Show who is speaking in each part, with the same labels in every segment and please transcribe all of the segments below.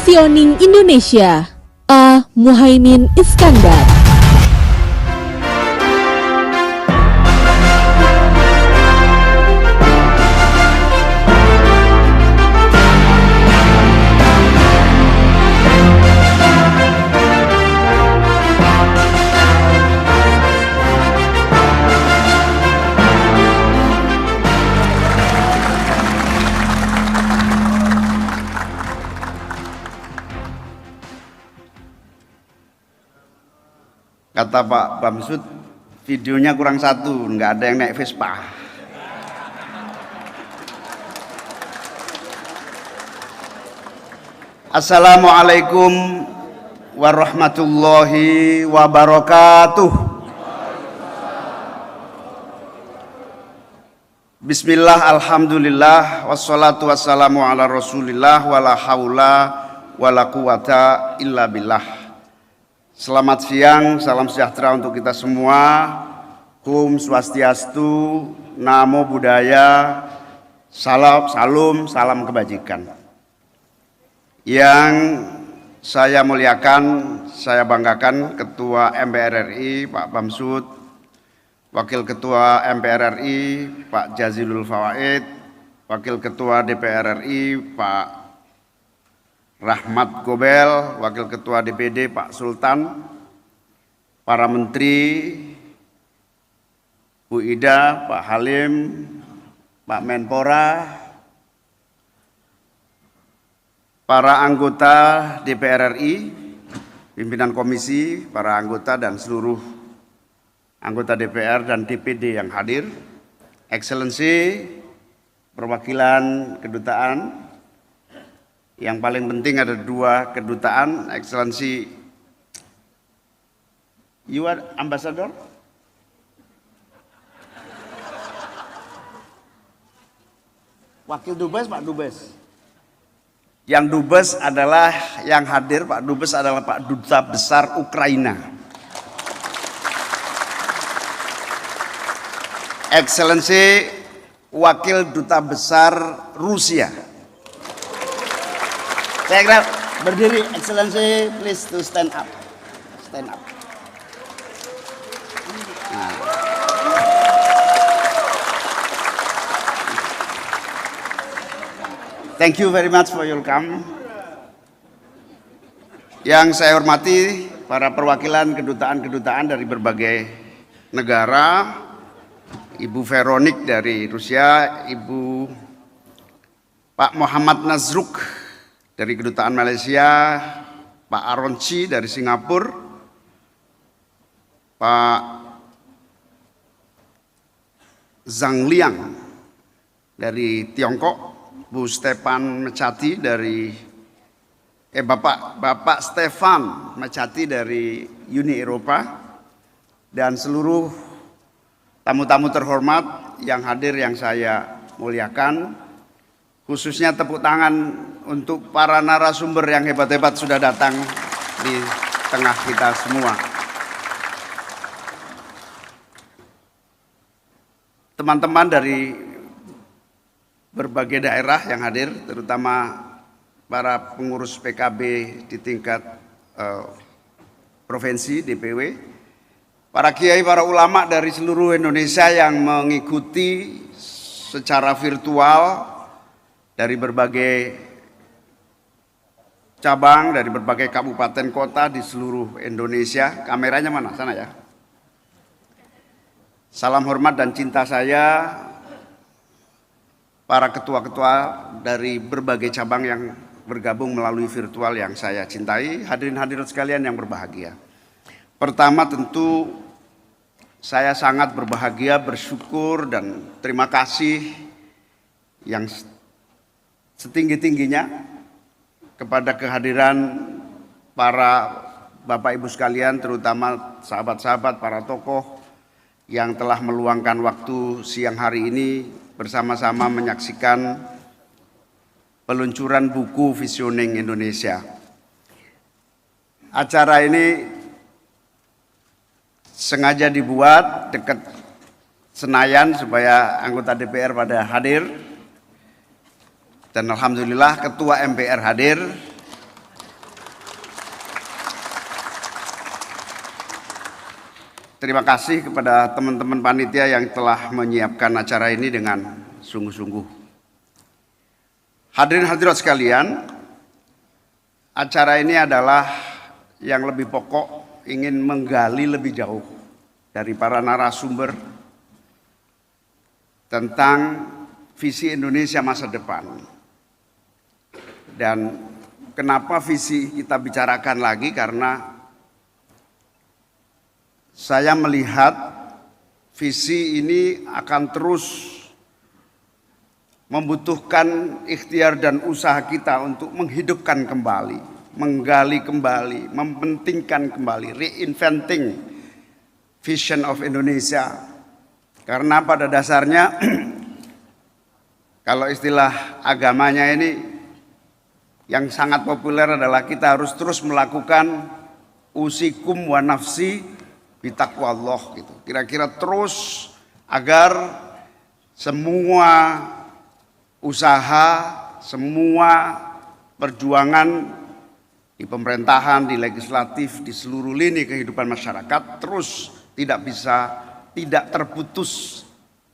Speaker 1: Visioning Indonesia, A. Muhaimin Iskandar.
Speaker 2: Kata Pak Bamsud, videonya kurang satu, nggak ada yang naik Vespa. Assalamualaikum warahmatullahi wabarakatuh. Bismillah, alhamdulillah, wassalatu wassalamu ala rasulillah, wala haula wala quwata illa billah. Selamat siang, salam sejahtera untuk kita semua. Om Swastiastu, Namo Buddhaya, salam kebajikan. Yang saya muliakan, saya banggakan Ketua MPR RI Pak Bamsud, Wakil Ketua MPR RI Pak Jazilul Fawaid, Wakil Ketua DPR RI Pak Rahmat Gobel, Wakil Ketua DPD Pak Sultan, para Menteri, Bu Ida, Pak Halim, Pak Menpora, para anggota DPR RI, pimpinan komisi, para anggota dan seluruh anggota DPR dan DPD yang hadir, Excellency, perwakilan kedutaan. Yang paling penting ada dua kedutaan, Excellency, you are ambassador? Wakil Dubes, Pak Dubes. Yang Dubes adalah, yang hadir Pak Dubes adalah Pak Duta Besar Ukraina. Excellency, Wakil Duta Besar Rusia. Saya kira berdiri, Excellency, please to stand up. Stand up. Nah. Thank you very much for your come. Yang saya hormati para perwakilan kedutaan-kedutaan dari berbagai negara, Ibu Veronik dari Rusia, Ibu Pak Muhammad Nazruk dari Kedutaan Malaysia, Pak Aronci dari Singapura, Pak Zhang Liang dari Tiongkok, Bu Stefan Mechati dari Bapak Stefan Mechati dari Uni Eropa, dan seluruh tamu-tamu terhormat yang hadir yang saya muliakan. Khususnya tepuk tangan untuk para narasumber yang hebat-hebat sudah datang di tengah kita semua. Teman-teman dari berbagai daerah yang hadir, terutama para pengurus PKB di tingkat provinsi, DPW, para kiai, para ulama dari seluruh Indonesia yang mengikuti secara virtual dari berbagai cabang, dari berbagai kabupaten kota di seluruh Indonesia. Kameranya mana? Sana ya. Salam hormat dan cinta saya, para ketua-ketua dari berbagai cabang yang bergabung melalui virtual yang saya cintai, hadirin-hadirat sekalian yang berbahagia. Pertama tentu saya sangat berbahagia, bersyukur dan terima kasih yang setinggi-tingginya kepada kehadiran para Bapak Ibu sekalian, terutama sahabat-sahabat, para tokoh yang telah meluangkan waktu siang hari ini bersama-sama menyaksikan peluncuran buku Visioning Indonesia. Acara ini sengaja dibuat dekat Senayan supaya anggota DPR pada hadir. Dan alhamdulillah Ketua MPR hadir, terima kasih kepada teman-teman panitia yang telah menyiapkan acara ini dengan sungguh-sungguh. Hadirin hadirat sekalian, acara ini adalah yang lebih pokok, ingin menggali lebih jauh dari para narasumber tentang visi Indonesia masa depan. Dan kenapa visi kita bicarakan lagi, karena saya melihat visi ini akan terus membutuhkan ikhtiar dan usaha kita untuk menghidupkan kembali, menggali kembali, mementingkan kembali, reinventing vision of Indonesia. Karena pada dasarnya kalau istilah agamanya ini yang sangat populer adalah kita harus terus melakukan usikum wa nafsi bitaqwallah gitu. Kira-kira terus agar semua usaha, semua perjuangan di pemerintahan, di legislatif, di seluruh lini kehidupan masyarakat terus tidak terputus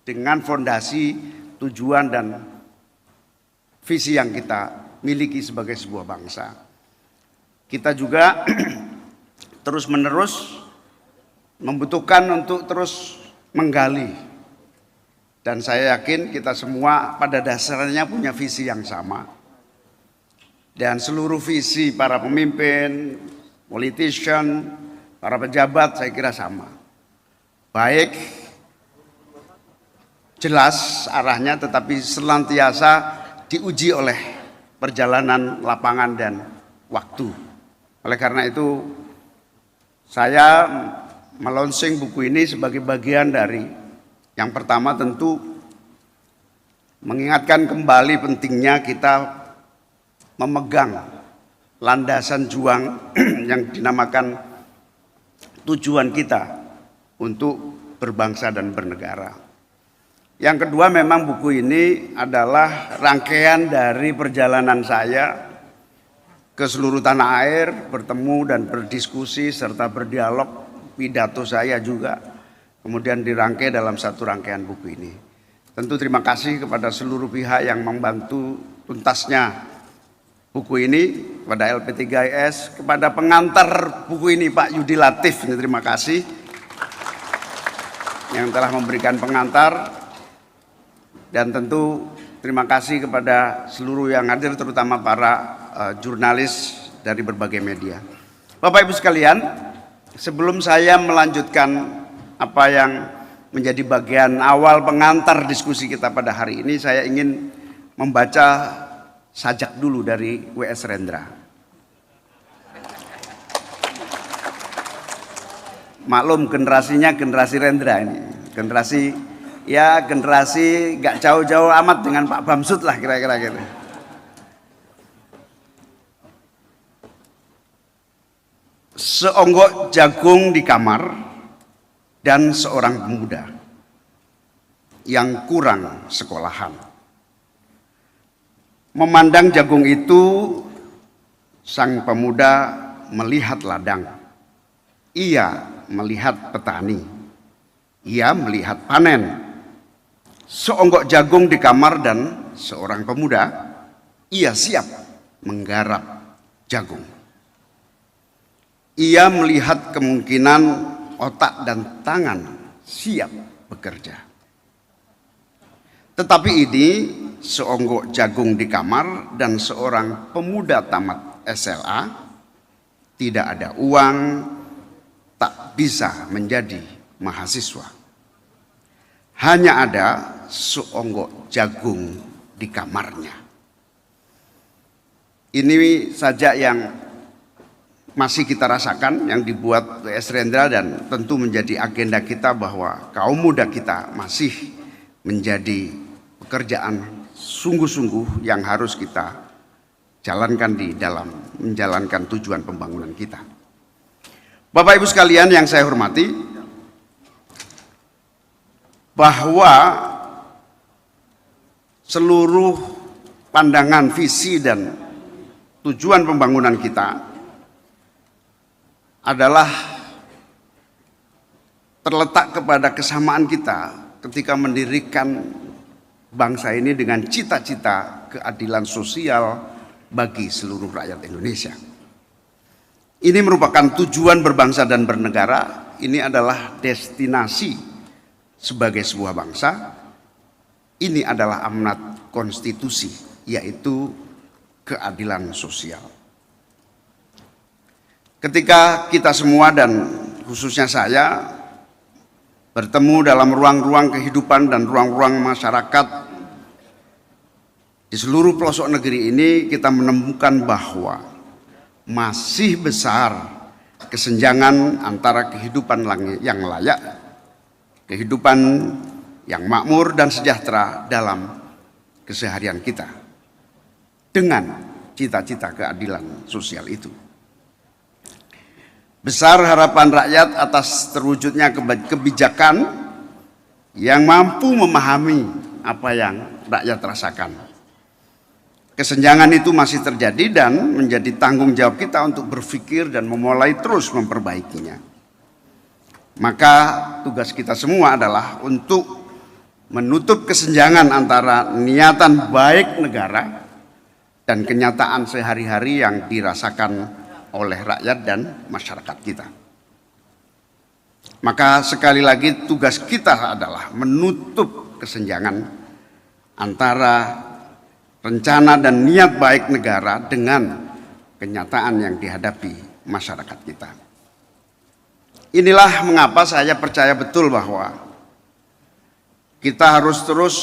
Speaker 2: dengan fondasi tujuan dan visi yang kita miliki sebagai sebuah bangsa. Kita juga terus-menerus membutuhkan untuk terus menggali. Dan saya yakin kita semua pada dasarnya punya visi yang sama. Dan seluruh visi para pemimpin, politician, para pejabat saya kira sama. Baik, jelas arahnya, tetapi senantiasa diuji oleh perjalanan lapangan dan waktu. Oleh karena itu saya melonsing buku ini sebagai bagian dari yang pertama tentu mengingatkan kembali pentingnya kita memegang landasan juang yang dinamakan tujuan kita untuk berbangsa dan bernegara. Yang kedua, memang buku ini adalah rangkaian dari perjalanan saya ke seluruh tanah air, bertemu dan berdiskusi serta berdialog, pidato saya juga, kemudian dirangkai dalam satu rangkaian buku ini. Tentu terima kasih kepada seluruh pihak yang membantu tuntasnya buku ini, kepada LP3IS, kepada pengantar buku ini Pak Yudi Latif, ini terima kasih yang telah memberikan pengantar. Dan tentu terima kasih kepada seluruh yang hadir, terutama para jurnalis dari berbagai media. Bapak Ibu sekalian, sebelum saya melanjutkan apa yang menjadi bagian awal pengantar diskusi kita pada hari ini, saya ingin membaca sajak dulu dari W.S. Rendra. Maklum generasinya generasi Rendra ini, generasi gak jauh-jauh amat dengan Pak Bamsud lah kira-kira gitu. Seonggok jagung di kamar dan seorang pemuda yang kurang sekolahan. Memandang jagung itu, sang pemuda melihat ladang. Ia melihat petani. Ia melihat panen. Seonggok jagung di kamar dan seorang pemuda, ia siap menggarap jagung. Ia melihat kemungkinan otak dan tangan siap bekerja. Tetapi ini seonggok jagung di kamar dan seorang pemuda tamat SLA, tidak ada uang, tak bisa menjadi mahasiswa. Hanya ada seonggok jagung di kamarnya. Ini saja yang masih kita rasakan, yang dibuat W.S. Rendra, dan tentu menjadi agenda kita bahwa kaum muda kita masih menjadi pekerjaan sungguh-sungguh yang harus kita jalankan di dalam menjalankan tujuan pembangunan kita. Bapak Ibu sekalian yang saya hormati, bahwa seluruh pandangan, visi, dan tujuan pembangunan kita adalah terletak kepada kesamaan kita ketika mendirikan bangsa ini dengan cita-cita keadilan sosial bagi seluruh rakyat Indonesia. Ini merupakan tujuan berbangsa dan bernegara, ini adalah destinasi sebagai sebuah bangsa, ini adalah amanat konstitusi, yaitu keadilan sosial. Ketika kita semua dan khususnya saya bertemu dalam ruang-ruang kehidupan dan ruang-ruang masyarakat di seluruh pelosok negeri ini, kita menemukan bahwa masih besar kesenjangan antara kehidupan yang layak, kehidupan yang makmur dan sejahtera dalam keseharian kita dengan cita-cita keadilan sosial itu. Besar harapan rakyat atas terwujudnya kebijakan yang mampu memahami apa yang rakyat rasakan. Kesenjangan itu masih terjadi dan menjadi tanggung jawab kita untuk berpikir dan memulai terus memperbaikinya. Maka tugas kita semua adalah untuk menutup kesenjangan antara niatan baik negara dan kenyataan sehari-hari yang dirasakan oleh rakyat dan masyarakat kita. Maka sekali lagi tugas kita adalah menutup kesenjangan antara rencana dan niat baik negara dengan kenyataan yang dihadapi masyarakat kita. Inilah mengapa saya percaya betul bahwa kita harus terus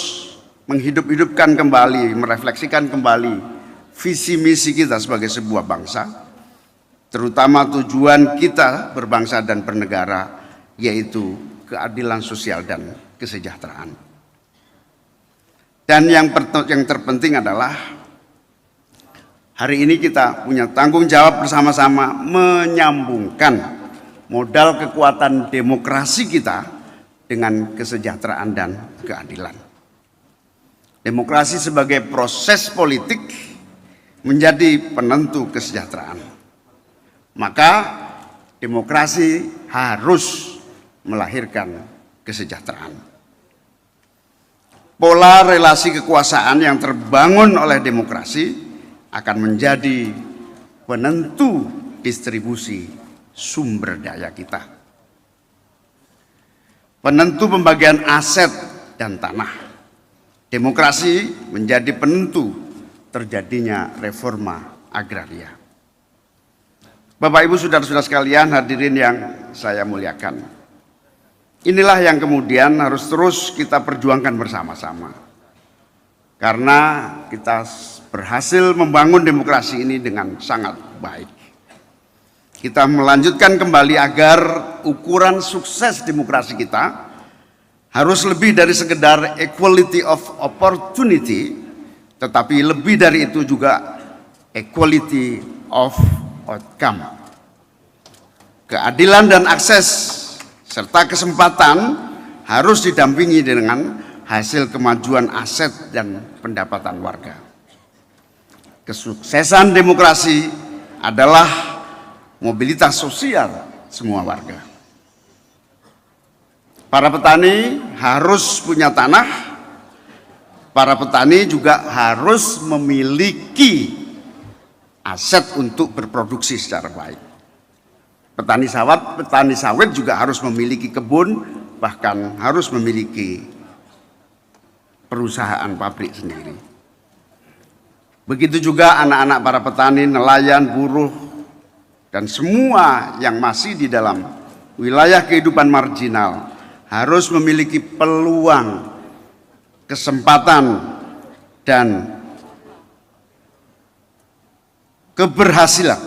Speaker 2: menghidup-hidupkan kembali, merefleksikan kembali visi misi kita sebagai sebuah bangsa, terutama tujuan kita berbangsa dan bernegara, yaitu keadilan sosial dan kesejahteraan. Dan yang terpenting adalah hari ini kita punya tanggung jawab bersama-sama menyambungkan modal kekuatan demokrasi kita dengan kesejahteraan dan keadilan. Demokrasi sebagai proses politik menjadi penentu kesejahteraan. Maka demokrasi harus melahirkan kesejahteraan. Pola relasi kekuasaan yang terbangun oleh demokrasi akan menjadi penentu distribusi sumber daya kita, penentu pembagian aset dan tanah. Demokrasi menjadi penentu terjadinya reforma agraria. Bapak Ibu saudara-saudara sekalian, hadirin yang saya muliakan, inilah yang kemudian harus terus kita perjuangkan bersama-sama. Karena kita berhasil membangun demokrasi ini dengan sangat baik. Kita melanjutkan kembali agar ukuran sukses demokrasi kita harus lebih dari sekedar equality of opportunity, tetapi lebih dari itu juga equality of outcome. Keadilan dan akses serta kesempatan harus didampingi dengan hasil kemajuan aset dan pendapatan warga. Kesuksesan demokrasi adalah mobilitas sosial semua warga. Para petani harus punya tanah, para petani juga harus memiliki aset untuk berproduksi secara baik. Petani sawit juga harus memiliki kebun, bahkan harus memiliki perusahaan pabrik sendiri. Begitu juga anak-anak para petani, nelayan, buruh, dan semua yang masih di dalam wilayah kehidupan marginal harus memiliki peluang, kesempatan, dan keberhasilan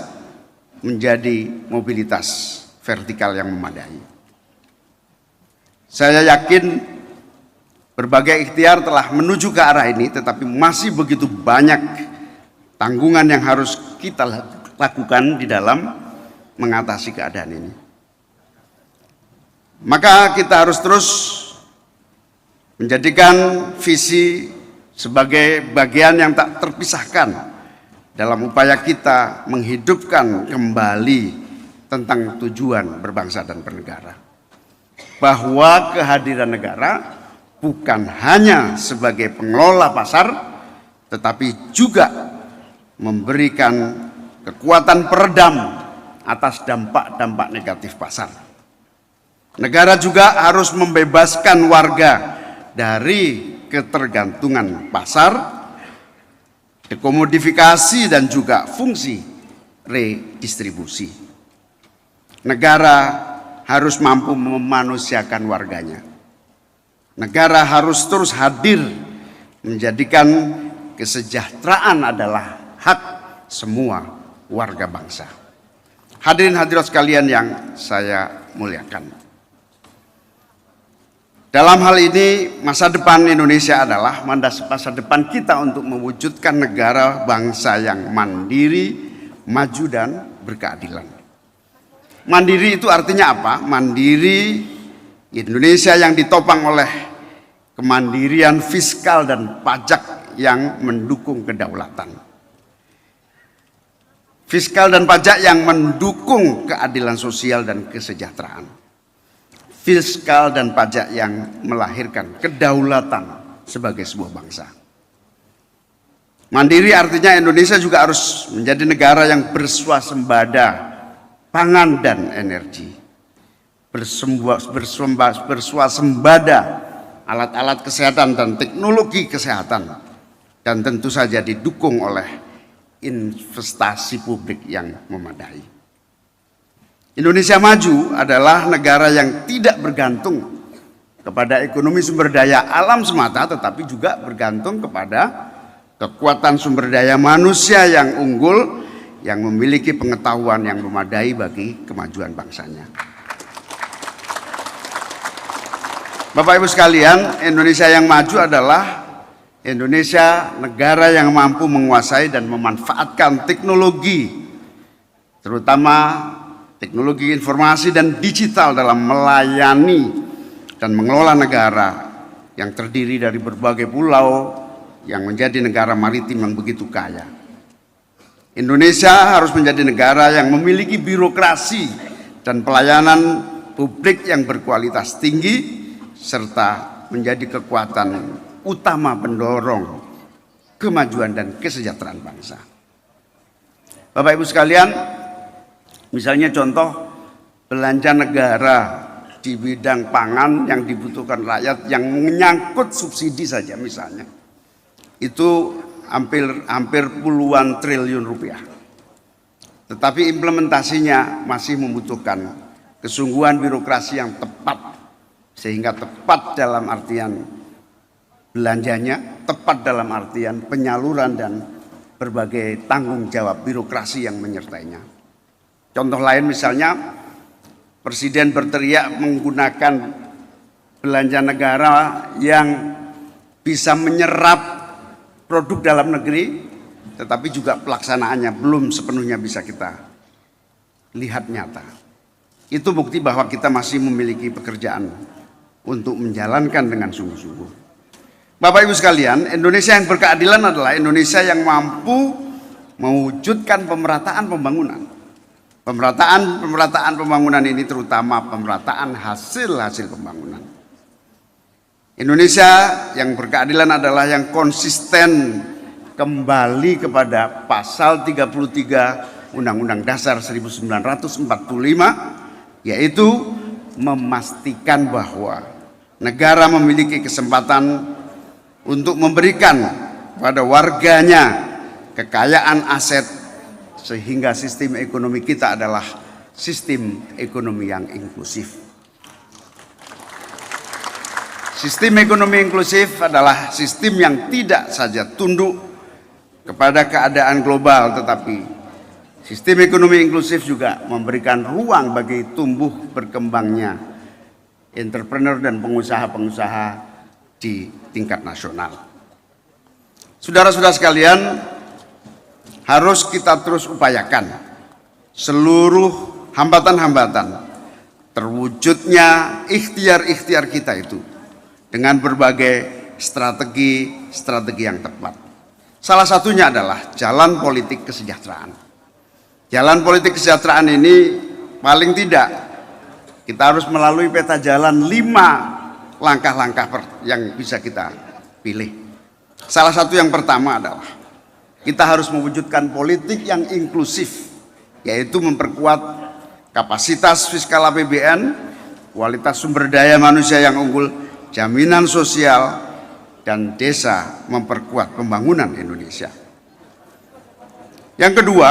Speaker 2: menjadi mobilitas vertikal yang memadai. Saya yakin berbagai ikhtiar telah menuju ke arah ini, tetapi masih begitu banyak tanggungan yang harus kita lakukan di dalam mengatasi keadaan ini. Maka kita harus terus menjadikan visi sebagai bagian yang tak terpisahkan dalam upaya kita menghidupkan kembali tentang tujuan berbangsa dan bernegara. bahwa kehadiran negara bukan hanya sebagai pengelola pasar, tetapi juga memberikan kekuatan peredam atas dampak-dampak negatif pasar. Negara juga harus membebaskan warga dari ketergantungan pasar, dekomodifikasi, dan juga fungsi redistribusi. Negara harus mampu memanusiakan warganya. Negara harus terus hadir menjadikan kesejahteraan adalah hak semua warga bangsa. Hadirin hadirat sekalian yang saya muliakan. Dalam hal ini, masa depan Indonesia adalah masa depan kita untuk mewujudkan negara bangsa yang mandiri, maju, dan berkeadilan. Mandiri itu artinya apa? Mandiri Indonesia yang ditopang oleh kemandirian fiskal dan pajak yang mendukung kedaulatan. Fiskal dan pajak yang mendukung keadilan sosial dan kesejahteraan. Fiskal dan pajak yang melahirkan kedaulatan sebagai sebuah bangsa. Mandiri artinya Indonesia juga harus menjadi negara yang berswasembada pangan dan energi, berswasembada alat-alat kesehatan dan teknologi kesehatan, dan tentu saja didukung oleh investasi publik yang memadai. Indonesia maju adalah negara yang tidak bergantung kepada ekonomi sumber daya alam semata, tetapi juga bergantung kepada kekuatan sumber daya manusia yang unggul, yang memiliki pengetahuan yang memadai bagi kemajuan bangsanya. Bapak Ibu sekalian, Indonesia yang maju adalah Indonesia negara yang mampu menguasai dan memanfaatkan teknologi, terutama teknologi informasi dan digital dalam melayani dan mengelola negara yang terdiri dari berbagai pulau yang menjadi negara maritim yang begitu kaya. Indonesia harus menjadi negara yang memiliki birokrasi dan pelayanan publik yang berkualitas tinggi, serta menjadi kekuatan utama pendorong kemajuan dan kesejahteraan bangsa. Bapak Ibu sekalian, misalnya contoh belanja negara di bidang pangan yang dibutuhkan rakyat yang menyangkut subsidi saja misalnya, itu hampir puluhan triliun rupiah. Tetapi implementasinya masih membutuhkan kesungguhan birokrasi yang tepat, sehingga tepat dalam artian belanjanya, tepat dalam artian penyaluran dan berbagai tanggung jawab birokrasi yang menyertainya. Contoh lain misalnya, Presiden berteriak menggunakan belanja negara yang bisa menyerap produk dalam negeri, tetapi juga pelaksanaannya belum sepenuhnya bisa kita lihat nyata. Itu bukti bahwa kita masih memiliki pekerjaan untuk menjalankan dengan sungguh-sungguh. Bapak Ibu sekalian, Indonesia yang berkeadilan adalah Indonesia yang mampu mewujudkan pemerataan pembangunan. Pemerataan pembangunan ini terutama pemerataan hasil pembangunan. Indonesia yang berkeadilan adalah yang konsisten kembali kepada pasal 33 Undang-Undang Dasar 1945, yaitu memastikan bahwa negara memiliki kesempatan untuk memberikan pada warganya kekayaan aset, sehingga sistem ekonomi kita adalah sistem ekonomi yang inklusif. Sistem ekonomi inklusif adalah sistem yang tidak saja tunduk kepada keadaan global, tetapi sistem ekonomi inklusif juga memberikan ruang bagi tumbuh berkembangnya entrepreneur dan pengusaha-pengusaha di tingkat nasional. Saudara-saudara sekalian, harus kita terus upayakan seluruh hambatan-hambatan terwujudnya ikhtiar-ikhtiar kita itu dengan berbagai strategi yang tepat. Salah satunya adalah jalan politik kesejahteraan. Jalan politik kesejahteraan ini paling tidak Kita harus melalui peta jalan 5 langkah-langkah yang bisa kita pilih. Salah satu yang pertama adalah kita harus mewujudkan politik yang inklusif, yaitu memperkuat kapasitas fiskal APBN, kualitas sumber daya manusia yang unggul, jaminan sosial, dan desa, memperkuat pembangunan Indonesia. Yang kedua,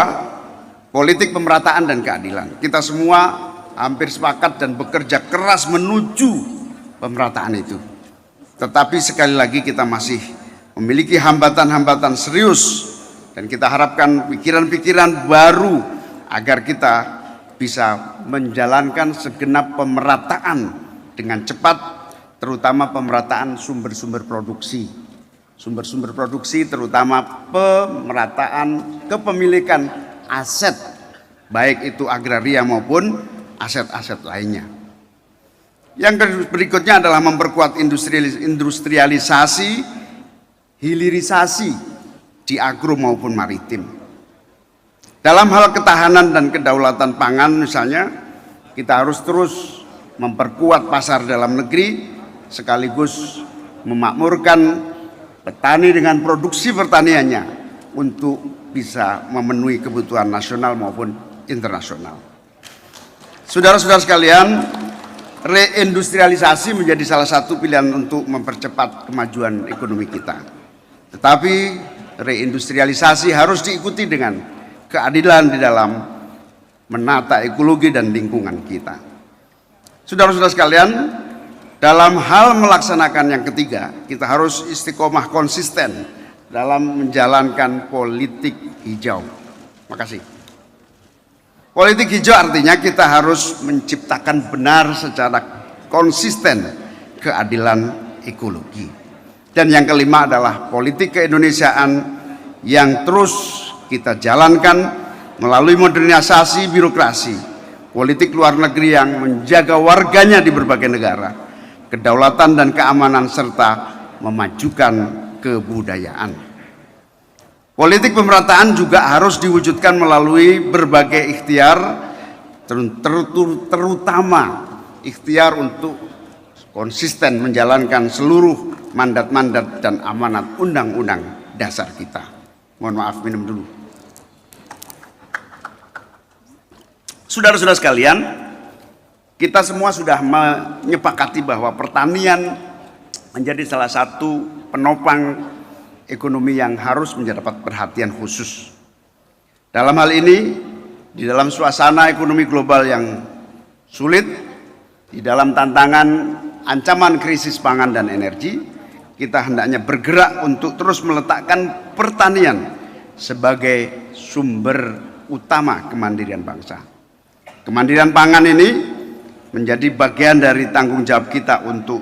Speaker 2: politik pemerataan dan keadilan. Kita semua hampir sepakat dan bekerja keras menuju pemerataan itu. Tetapi sekali lagi kita masih memiliki hambatan-hambatan serius, dan kita harapkan pikiran-pikiran baru agar kita bisa menjalankan segenap pemerataan dengan cepat, terutama pemerataan sumber-sumber produksi. Sumber-sumber produksi terutama pemerataan kepemilikan aset, baik itu agraria maupun aset-aset lainnya. Yang berikutnya adalah memperkuat industrialisasi, hilirisasi di agro maupun maritim. Dalam hal ketahanan dan kedaulatan pangan misalnya, kita harus terus memperkuat pasar dalam negeri sekaligus memakmurkan petani dengan produksi pertaniannya untuk bisa memenuhi kebutuhan nasional maupun internasional. Saudara-saudara sekalian, reindustrialisasi menjadi salah satu pilihan untuk mempercepat kemajuan ekonomi kita. Tetapi reindustrialisasi harus diikuti dengan keadilan di dalam menata ekologi dan lingkungan kita. Saudara-saudara sekalian, dalam hal melaksanakan yang ketiga, kita harus istiqomah konsisten dalam menjalankan politik hijau. Makasih. Politik hijau artinya kita harus menciptakan benar secara konsisten keadilan ekologi. Dan yang kelima adalah politik keindonesiaan yang terus kita jalankan melalui modernisasi birokrasi, politik luar negeri yang menjaga warganya di berbagai negara, kedaulatan dan keamanan, serta memajukan kebudayaan. Politik pemerataan juga harus diwujudkan melalui berbagai ikhtiar, terutama ikhtiar untuk konsisten menjalankan seluruh mandat-mandat dan amanat undang-undang dasar kita. Mohon maaf, minum dulu. Saudara-saudara sekalian, kita semua sudah menyepakati bahwa pertanian menjadi salah satu penopang ekonomi yang harus mendapat perhatian khusus. Dalam hal ini, di dalam suasana ekonomi global yang sulit, di dalam tantangan ancaman krisis pangan dan energi, kita hendaknya bergerak untuk terus meletakkan pertanian sebagai sumber utama kemandirian bangsa. Kemandirian pangan ini menjadi bagian dari tanggung jawab kita untuk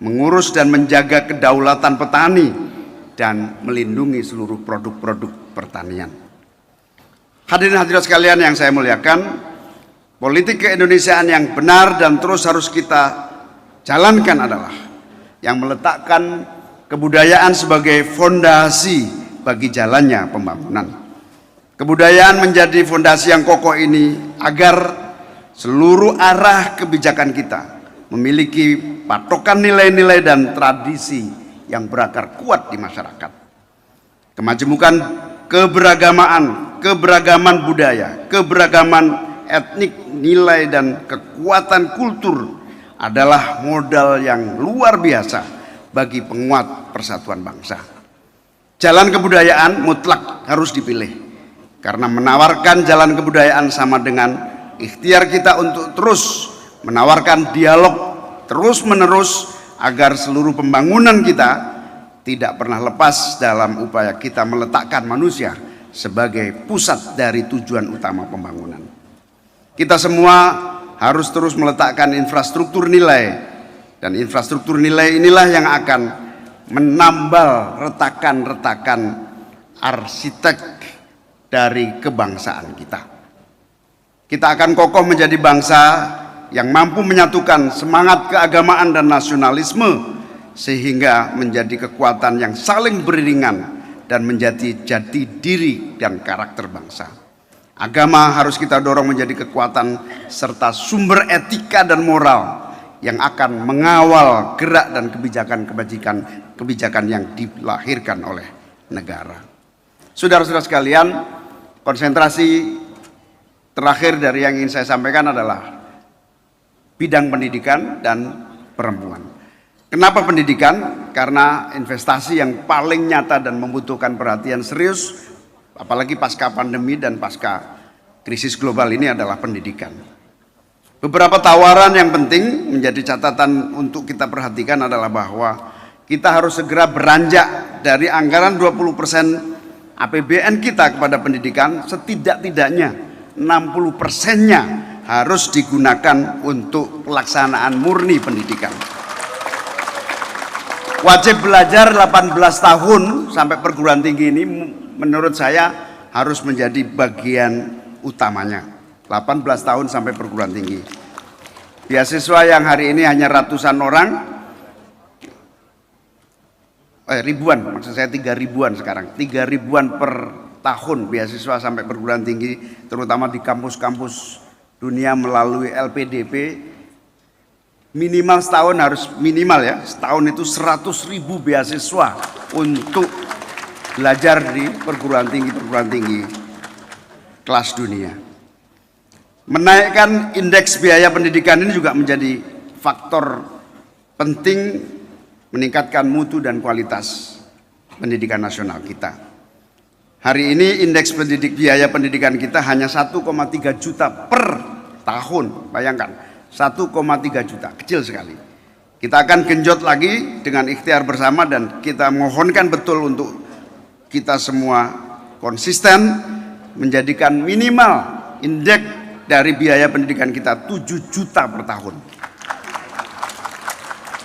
Speaker 2: mengurus dan menjaga kedaulatan petani dan melindungi seluruh produk-produk pertanian. Hadirin hadirat sekalian yang saya muliakan, politik keindonesiaan yang benar dan terus harus kita jalankan adalah yang meletakkan kebudayaan sebagai fondasi bagi jalannya pembangunan. Kebudayaan menjadi fondasi yang kokoh ini agar seluruh arah kebijakan kita memiliki patokan nilai-nilai dan tradisi yang berakar kuat di masyarakat. Kemajemukan keberagaman budaya, keberagaman etnik, nilai dan kekuatan kultur adalah modal yang luar biasa bagi penguat persatuan bangsa. Jalan kebudayaan mutlak harus dipilih, karena menawarkan jalan kebudayaan sama dengan ikhtiar kita untuk terus menawarkan dialog terus-menerus agar seluruh pembangunan kita tidak pernah lepas dalam upaya kita meletakkan manusia sebagai pusat dari tujuan utama pembangunan. Kita semua harus terus meletakkan infrastruktur nilai, dan infrastruktur nilai inilah yang akan menambal retakan-retakan arsitek dari kebangsaan kita. Kita akan kokoh menjadi bangsa yang mampu menyatukan semangat keagamaan dan nasionalisme sehingga menjadi kekuatan yang saling beriringan dan menjadi jati diri dan karakter bangsa. Agama harus kita dorong menjadi kekuatan serta sumber etika dan moral yang akan mengawal gerak dan kebijakan yang dilahirkan oleh negara. Saudara-saudara sekalian, konsentrasi terakhir dari yang ingin saya sampaikan adalah bidang pendidikan dan perempuan. Kenapa pendidikan? Karena investasi yang paling nyata dan membutuhkan perhatian serius, apalagi pasca pandemi dan pasca krisis global ini adalah pendidikan. Beberapa tawaran yang penting menjadi catatan untuk kita perhatikan adalah bahwa kita harus segera beranjak dari anggaran 20% APBN kita kepada pendidikan, setidak-tidaknya 60%-nya harus digunakan untuk pelaksanaan murni pendidikan. Wajib belajar 18 tahun sampai perguruan tinggi ini menurut saya harus menjadi bagian utamanya. 18 tahun sampai perguruan tinggi. Beasiswa yang hari ini hanya ratusan orang, ribuan, maksud saya 3.000-an sekarang, 3.000-an per tahun beasiswa sampai perguruan tinggi, terutama di kampus-kampus dunia melalui LPDP. Minimal setahun harus minimal ya, setahun itu 100.000 beasiswa untuk belajar di perguruan tinggi kelas dunia. Menaikkan indeks biaya pendidikan ini juga menjadi faktor penting meningkatkan mutu dan kualitas pendidikan nasional kita. Hari ini indeks biaya pendidikan kita hanya 1,3 juta per tahun, bayangkan 1,3 juta, kecil sekali. Kita akan genjot lagi dengan ikhtiar bersama dan kita mohonkan betul untuk kita semua konsisten menjadikan minimal indeks dari biaya pendidikan kita 7 juta per tahun.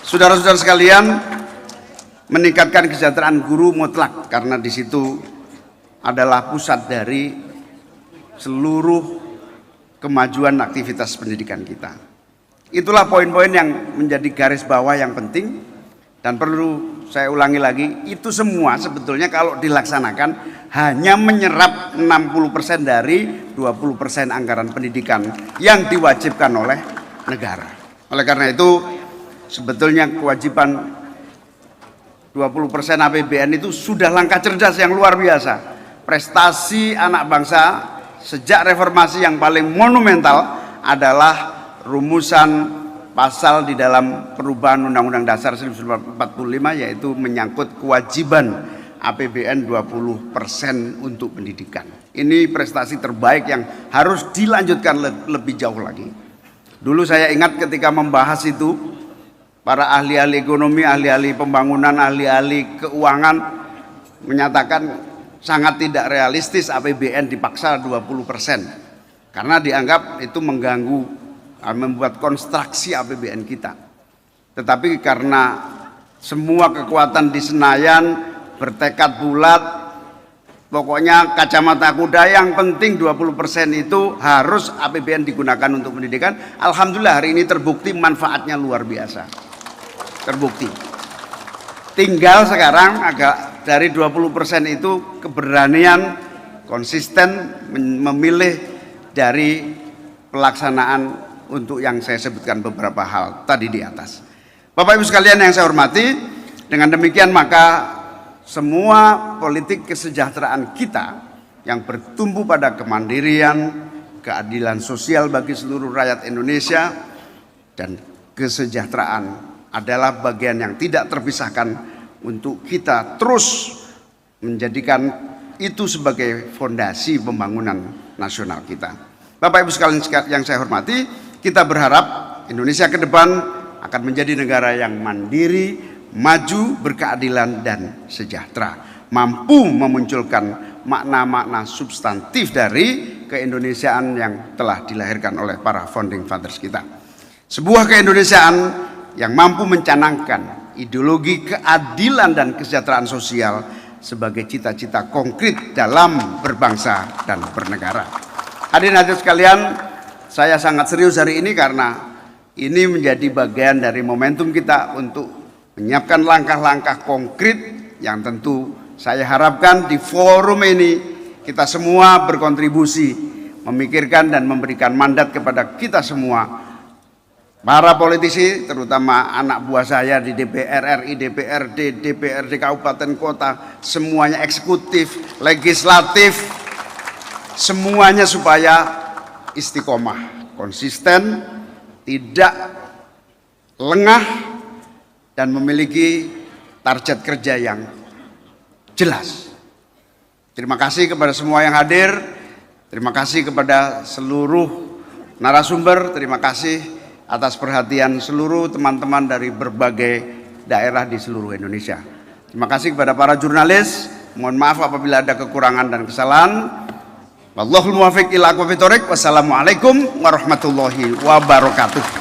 Speaker 2: Saudara-saudara sekalian, meningkatkan kesejahteraan guru mutlak karena di situ adalah pusat dari seluruh kemajuan aktivitas pendidikan kita. Itulah poin-poin yang menjadi garis bawah yang penting dan perlu saya ulangi lagi, itu semua sebetulnya kalau dilaksanakan hanya menyerap 60% dari 20% anggaran pendidikan yang diwajibkan oleh negara. Oleh karena itu sebetulnya kewajiban 20% APBN itu sudah langkah cerdas yang luar biasa. Prestasi anak bangsa sejak reformasi yang paling monumental adalah rumusan pasal di dalam perubahan Undang-Undang Dasar 1945 yaitu menyangkut kewajiban APBN 20% untuk pendidikan. Ini prestasi terbaik yang harus dilanjutkan lebih jauh lagi. Dulu saya ingat ketika membahas itu, para ahli-ahli ekonomi, ahli-ahli pembangunan, ahli-ahli keuangan menyatakan sangat tidak realistis APBN dipaksa 20%. Karena dianggap itu mengganggu, membuat konstruksi APBN kita. Tetapi karena semua kekuatan di Senayan bertekad bulat, pokoknya kacamata kuda yang penting 20% itu harus APBN digunakan untuk pendidikan. Alhamdulillah hari ini terbukti manfaatnya luar biasa. Terbukti. Tinggal sekarang agak dari 20% itu keberanian konsisten memilih dari pelaksanaan untuk yang saya sebutkan beberapa hal tadi di atas. Bapak Ibu sekalian yang saya hormati, dengan demikian maka semua politik kesejahteraan kita yang bertumbuh pada kemandirian, keadilan sosial bagi seluruh rakyat Indonesia, dan kesejahteraan adalah bagian yang tidak terpisahkan untuk kita terus menjadikan itu sebagai fondasi pembangunan nasional kita. Bapak Ibu sekalian yang saya hormati, kita berharap Indonesia ke depan akan menjadi negara yang mandiri, maju, berkeadilan, dan sejahtera. Mampu memunculkan makna-makna substantif dari keindonesiaan yang telah dilahirkan oleh para founding fathers kita. Sebuah keindonesiaan yang mampu mencanangkan ideologi keadilan dan kesejahteraan sosial sebagai cita-cita konkret dalam berbangsa dan bernegara. Hadirin sekalian, saya sangat serius hari ini karena ini menjadi bagian dari momentum kita untuk menyiapkan langkah-langkah konkret yang tentu saya harapkan di forum ini kita semua berkontribusi memikirkan dan memberikan mandat kepada kita semua, para politisi, terutama anak buah saya di DPR RI, DPRD, DPRD kabupaten kota, semuanya eksekutif, legislatif, semuanya supaya istiqomah, konsisten, tidak lengah, dan memiliki target kerja yang jelas. Terima kasih kepada semua yang hadir, terima kasih kepada seluruh narasumber, terima kasih atas perhatian seluruh teman-teman dari berbagai daerah di seluruh Indonesia. Terima kasih kepada para jurnalis, mohon maaf apabila ada kekurangan dan kesalahan. Wallahul muwaffiq ila aqwamit thoriq. Wassalamualaikum warahmatullahi wabarakatuh.